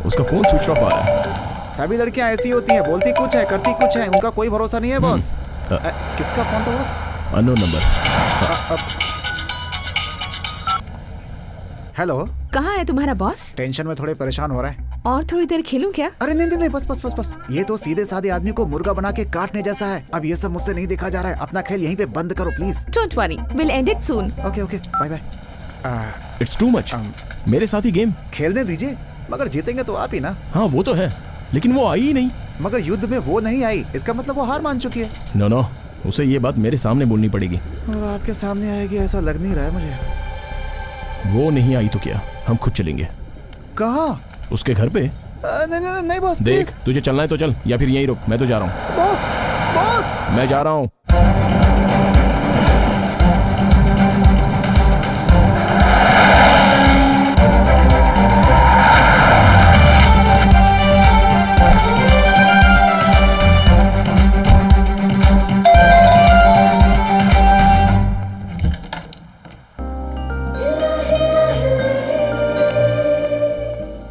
उसका phone switch off आ रहा है। सभी लड़कियां ऐसी होती हैं, बोलती कुछ है करती कुछ है, उनका कोई भरोसा नहीं है बॉस। किसका फोन था बॉस? Unknown number. हेलो, कहाँ है तुम्हारा बॉस? टेंशन में थोड़े परेशान हो रहा है। और थोड़ी देर खेलूं क्या? अरे नहीं, बस। ये तो सीधे साधे आदमी को मुर्गा बना के काटने जैसा है। अब ये सब मुझसे नहीं देखा जा रहा है। अपना खेल यहीं पे बंद करो please. Don't worry, we'll end it soon. Okay, bye bye. It's too much. मेरे साथ ही गेम खेलने दीजिए, मगर जीतेंगे तो आप ही ना। हाँ वो तो है, लेकिन वो आई ही नहीं। मगर युद्ध में वो नहीं आई, इसका मतलब वो हार मान चुकी है। नो, उसे ये बात मेरे सामने बोलनी पड़ेगी। वो आपके सामने आएगी ऐसा लग नहीं रहा है मुझे। वो नहीं आई तो क्या, हम खुद चलेंगे। कहाँ? उसके घर पे। नहीं बॉस देख, प्लीज। तुझे चलना है तो चल, या फिर यहीं रुक, मैं तो जा रहा हूँ। बॉस मैं जा रहा हूँ।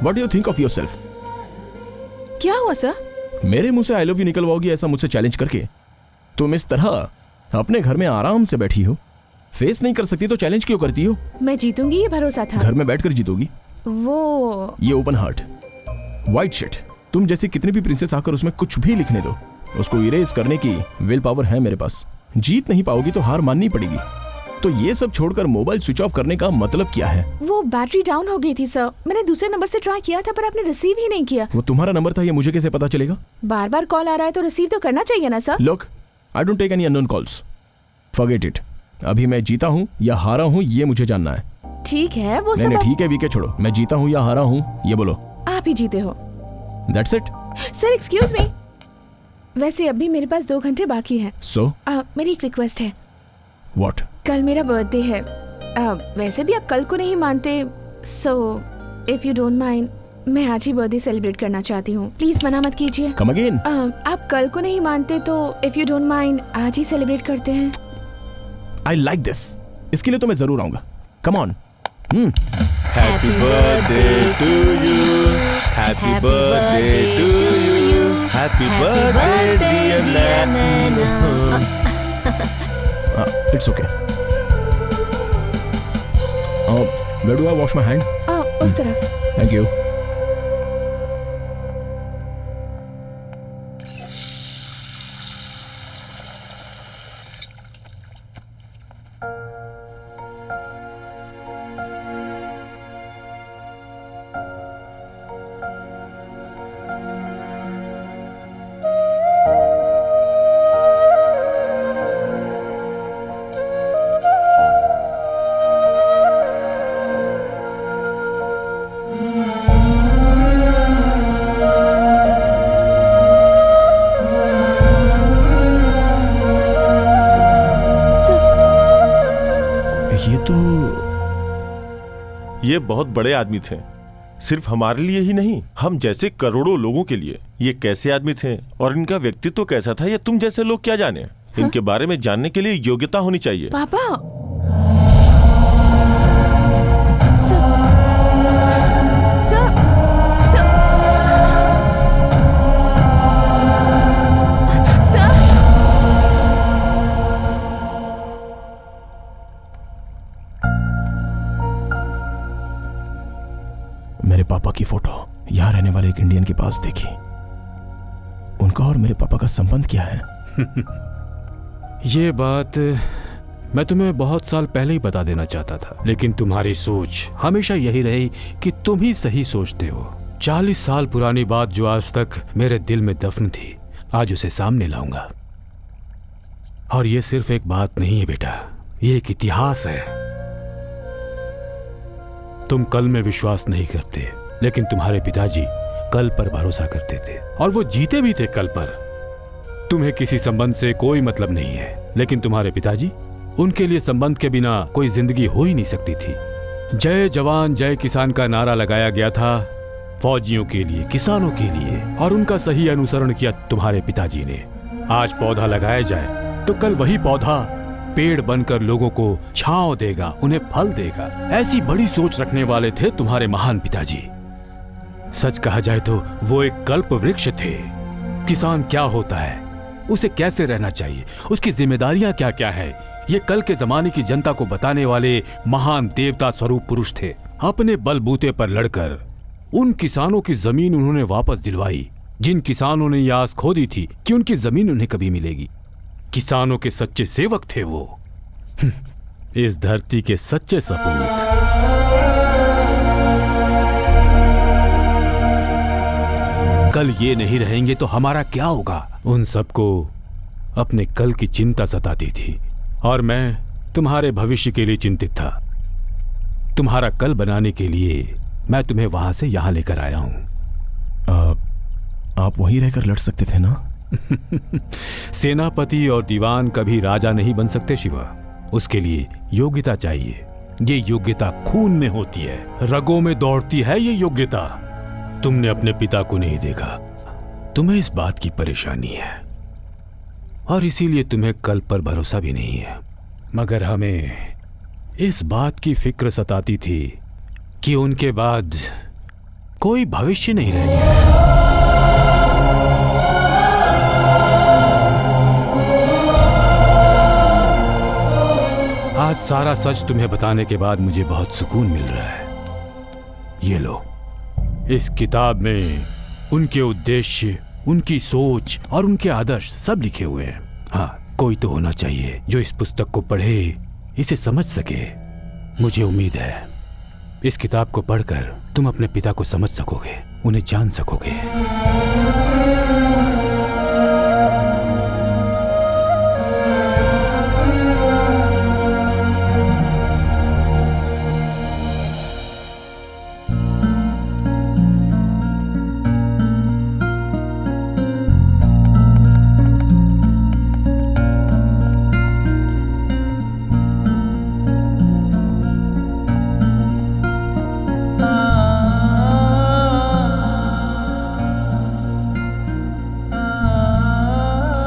What do you think of yourself? क्या हुआ सर? मेरे मुंह से आई लव यू निकलवाओगी ऐसा मुझसे चैलेंज करके? तुम इस तरह अपने घर में आराम से बैठी हो, फेस नहीं कर सकती तो चैलेंज क्यों करती हो? मैं जीतूंगी ये भरोसा था। घर में बैठकर जीतोगी? वो ये ओपन हार्ट वाइट शिट, तुम जैसी कितनी भी प्रिंसेस आकर उसमें कुछ भी लिखने दो, उसको इरेज करने की विल पावर है मेरे पास। जीत नहीं पाओगी तो हार माननी पड़ेगी। तो ये सब छोड़कर मोबाइल स्विच ऑफ करने का मतलब क्या है? वो बैटरी डाउन हो गई थी सर, मैंने दूसरे नंबर से ट्राई किया था पर आपने रिसीव ही नहीं किया। वो तुम्हारा नंबर था, ये मुझे कैसे पता चलेगा? बार बार कॉल आ रहा है तो रिसीव तो करना चाहिए ना sir. Look, I don't take any unknown calls, forget it. अभी मैं जीता हूँ या हारा हूँ ये मुझे जानना है। ठीक है वो नहीं सब ठीक है, वीके छोड़ो, मैं जीता हूँ या हारा हूँ ये बोलो। आप ही जीते हो। That's it. Sir excuse me, वैसे अभी मेरे पास 2 घंटे बाकी है। सो मेरी एक रिक्वेस्ट है। व्हाट? कल मेरा बर्थडे है। वैसे भी आप कल को नहीं मानते, so if you don't mind मैं आज ही बर्थडे सेलिब्रेट करना चाहती हूँ। प्लीज मना मत कीजिए। Come again. आप कल को नहीं मानते तो इफ यू डोंट माइंड आज ही सेलिब्रेट करते हैं। आई लाइक दिस, इसके लिए तो मैं जरूर आऊंगा। Come on. Happy birthday to you. Happy birthday to you. Happy birthday dear Nana. It's okay. Where do I wash my hand? उस तरफ। Thank you. ये बहुत बड़े आदमी थे, सिर्फ हमारे लिए ही नहीं, हम जैसे करोड़ों लोगों के लिए। ये कैसे आदमी थे और इनका व्यक्तित्व कैसा था ये तुम जैसे लोग क्या जाने। इनके बारे में जानने के लिए योग्यता होनी चाहिए। पापा मेरे पापा की फोटो यहाँ रहने वाले एक इंडियन के पास देखी। उनका और मेरे पापा का संबंध क्या है? ये बात मैं तुम्हें बहुत साल पहले ही बता देना चाहता था, लेकिन तुम्हारी सोच हमेशा यही रही कि तुम ही सही सोचते हो। 40 साल पुरानी बात जो आज तक मेरे दिल में दफन थी, आज उसे सामने लाऊंगा। और ये सिर्फ एक बात नहीं है बेटा, ये एक इतिहास है। तुम कल में विश्वास नहीं करते, लेकिन तुम्हारे पिताजी कल पर भरोसा करते थे और वो जीते भी थे कल पर। तुम्हें किसी संबंध से कोई मतलब नहीं है, लेकिन तुम्हारे पिताजी, उनके लिए संबंध के बिना कोई जिंदगी हो ही नहीं सकती थी। जय जवान जय किसान का नारा लगाया गया था फौजियों के लिए, किसानों के लिए, और उनका सही अनुसरण किया तुम्हारे पिताजी ने। आज पौधा लगाया जाए तो कल वही पौधा पेड़ बनकर लोगों को छांव देगा, उन्हें फल देगा। ऐसी बड़ी सोच रखने वाले थे तुम्हारे महान पिताजी। सच कहा जाए तो वो एक कल्प वृक्ष थे। किसान क्या होता है, उसे कैसे रहना चाहिए, उसकी जिम्मेदारियां क्या क्या है, ये कल के जमाने की जनता को बताने वाले महान देवता स्वरूप पुरुष थे। अपने बलबूते पर लड़कर उन किसानों की जमीन उन्होंने वापस दिलवाई, जिन किसानों ने ये आस खो दी थी कि उनकी जमीन उन्हें कभी मिलेगी। किसानों के सच्चे सेवक थे वो, इस धरती के सच्चे सपूत। कल ये नहीं रहेंगे तो हमारा क्या होगा? उन सबको अपने कल की चिंता सताती थी और मैं तुम्हारे भविष्य के लिए चिंतित था। तुम्हारा कल बनाने के लिए मैं तुम्हें वहां से यहां लेकर आया हूं। आप वहीं रहकर लड़ सकते थे ना? सेनापति और दीवान कभी राजा नहीं बन सकते शिवा। उसके लिए योग्यता चाहिए। ये योग्यता खून में होती है, रगों में दौड़ती है ये योग्यता। तुमने अपने पिता को नहीं देखा, तुम्हें इस बात की परेशानी है और इसीलिए तुम्हें कल पर भरोसा भी नहीं है। मगर हमें इस बात की फिक्र सताती थी कि उनके बाद कोई भविष्य नहीं रहेगा। आज सारा सच तुम्हें बताने के बाद मुझे बहुत सुकून मिल रहा है। ये लो, इस किताब में उनके उद्देश्य, उनकी सोच और उनके आदर्श सब लिखे हुए हैं। हाँ, कोई तो होना चाहिए जो इस पुस्तक को पढ़े, इसे समझ सके। मुझे उम्मीद है इस किताब को पढ़कर तुम अपने पिता को समझ सकोगे, उन्हें जान सकोगे।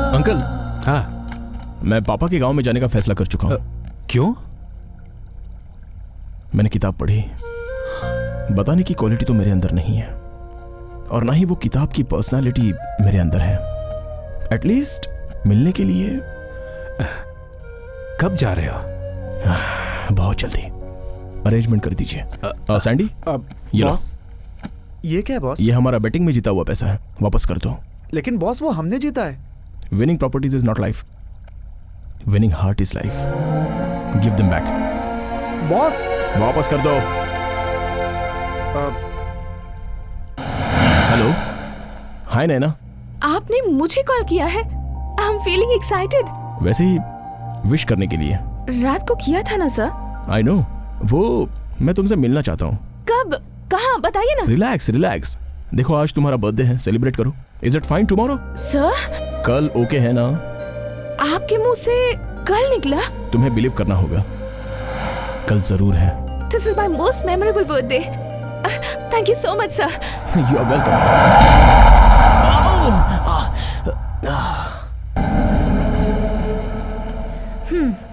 अंकल, हाँ, मैं पापा के गांव में जाने का फैसला कर चुका हूं। क्यों? मैंने किताब पढ़ी, बताने की क्वालिटी तो मेरे अंदर नहीं है और ना ही वो किताब की पर्सनालिटी मेरे अंदर है। एटलीस्ट मिलने के लिए। कब जा रहे हो? बहुत जल्दी। अरेंजमेंट कर दीजिए। सैंडी, ये लो। बॉस, ये क्या है बॉस? ये हमारा बेटिंग में जीता हुआ पैसा है, वापस कर दो। लेकिन बॉस, वो हमने जीता है। Winning properties is not life, winning heart is life. Give them back. Boss, वापस कर दो। हेलो, हाय नैना। आपने मुझे कॉल किया है? I am feeling excited. वैसे ही विश करने के लिए। रात को किया था ना सर? आई नो, वो मैं तुमसे मिलना चाहता हूँ। कब, कहाँ, बताइए ना। Relax relax. देखो, आज तुम्हारा बर्थडे है, सेलिब्रेट करो। Is it fine tomorrow? Sir, कल ओके है ना? आपके मुंह से कल निकला? तुम्हें बिलीव करना होगा, कल जरूर है। This is my most memorable birthday. Thank you so much sir. You are welcome.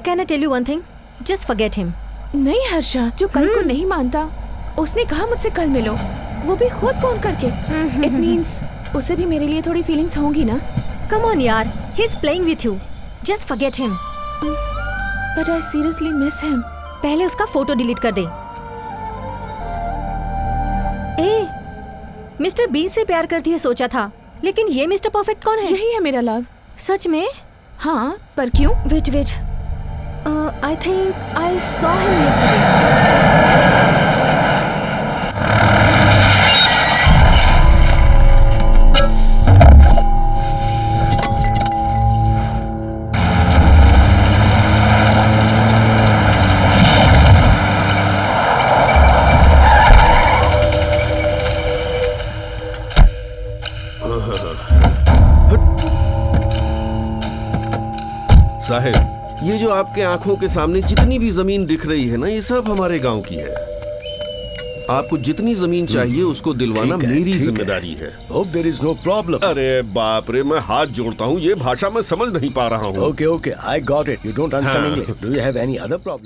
Can I tell you one thing? Just forget him. नहीं हर्षा, जो कल को नहीं मानता, उसने कहा मुझसे कल मिलो, वो भी खुद फोन करके। इट मींस उसे भी मेरे लिए थोड़ी फीलिंग्स होंगी ना? Come on यार, he's playing with you. Just forget him. But I seriously miss him. पहले उसका फोटो डिलीट कर दे। ए, मिस्टर बी से प्यार करती है सोचा था, लेकिन ये मिस्टर परफेक्ट कौन है? यही है मेरा लव। सच में? हाँ, पर क्यों? Wait, wait. I think I saw him yesterday. साहब, ये जो आपके आंखों के सामने जितनी भी जमीन दिख रही है ना, ये सब हमारे गांव की है। आपको जितनी जमीन चाहिए उसको दिलवाना मेरी जिम्मेदारी है। Hope there is no problem. अरे बाप रे, मैं हाथ जोड़ता हूँ, ये भाषा मैं समझ नहीं पा रहा हूँ। Okay, I got it. You don't understand हाँ। English. Do you have any other problem?